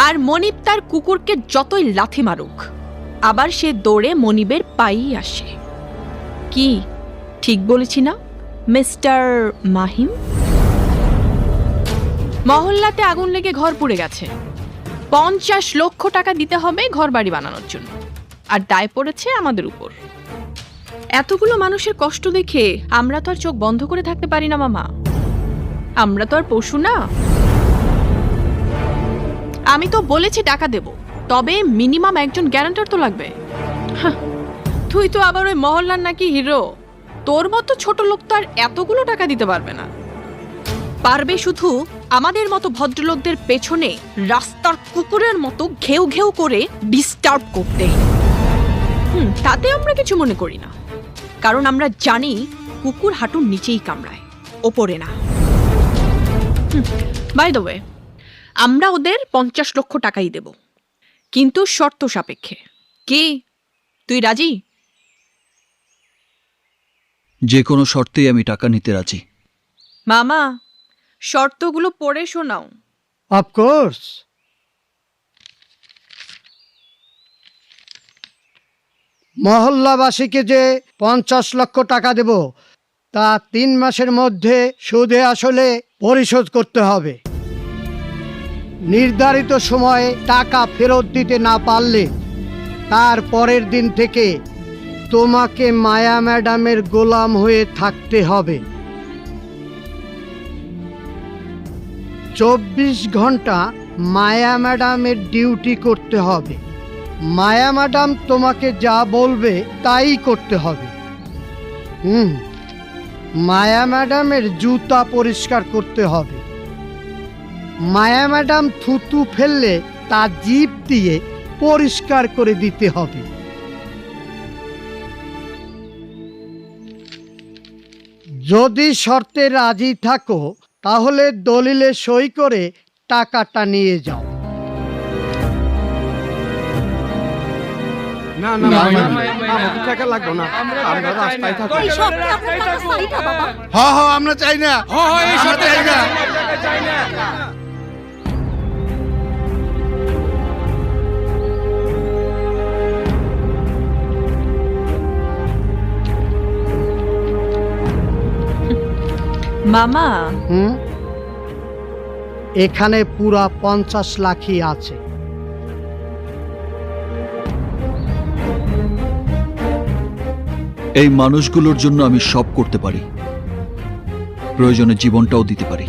আর মনিব তার কুকুরকে যতই লাথি মারুক, আবার সে দৌড়ে মনিবের পায়েই আসে। কি ঠিক বলেছি না মিস্টার মাহিম? মহল্লাতে আগুন লেগে ঘর পুড়ে গেছে, 50 লক্ষ টাকা দিতে হবে ঘর বাড়ি বানানোর জন্য, আর দায় পড়েছে আমাদের উপর। এতগুলো মানুষের কষ্ট দেখে আমরা তো আর চোখ বন্ধ করে থাকতে পারি না মামা। আমরা তো আর পশু না। আমি তো বলেছি টাকা দেব, তবে মিনিমাম একজন গ্যারান্টার তো লাগবে। হাহ, তুই তো আবার ওই মহল্লার নাকি হিরো, তোর মতো ছোট লোক তো আর এতগুলো টাকা দিতে পারবে না। পারবে শুধু আমাদের মতো ভদ্রলোকদের পেছনে রাস্তার কুকুরের মতো ঘেউ ঘেউ করে ডিস্টার্ব করতে। তাতে আমরা কিছু মনে করি না, কারণ আমরা জানি কুকুর হাঁটুর নিচেই কামড়ায়, ওপরে না। বাই দ্য ওয়ে, আমরা ওদের 50 লক্ষ টাকাই দেব, কিন্তু শর্ত সাপেক্ষে। কি তুই রাজি? যে কোনো শর্তেই আমি টাকা নিতে রাজি। মামা, শর্তগুলো পড়ে শোনাও। অফকোর্স। মহল্লাবাসীকে যে 50 লক্ষ টাকা দেব, তা 3 মাসের মধ্যে সুদে আসলে পরিশোধ করতে হবে। নির্ধারিত সময়ে টাকা ফেরত দিতে না পারলে তার পরের দিন থেকে তোমাকে মায়া ম্যাডামের গোলাম হয়ে থাকতে হবে। 24 ঘন্টা মায়া ম্যাডামের ডিউটি করতে হবে। মায়া ম্যাডাম তোমাকে যা বলবে তাই করতে হবে। মায়া ম্যাডামের জুতা পরিষ্কার করতে হবে। মায়া ম্যাডাম থুতু ফেললে তা জিভ দিয়ে পরিষ্কার করে দিতে হবে। যদি শর্তে রাজি থাকো তাহলে দলিলে সই করে টাকাটা নিয়ে যাও। না না আমাদের টাকা লাগবে না, আমরা রাস্তায় থাকবো। হ্যাঁ আমরা চাই না, এই শর্তে চাই না। মামা, এখানে পুরা 50 লাখই আছে। এই মানুষগুলোর জন্য আমি সব করতে পারি, প্রয়োজনে জীবনটাও দিতে পারি।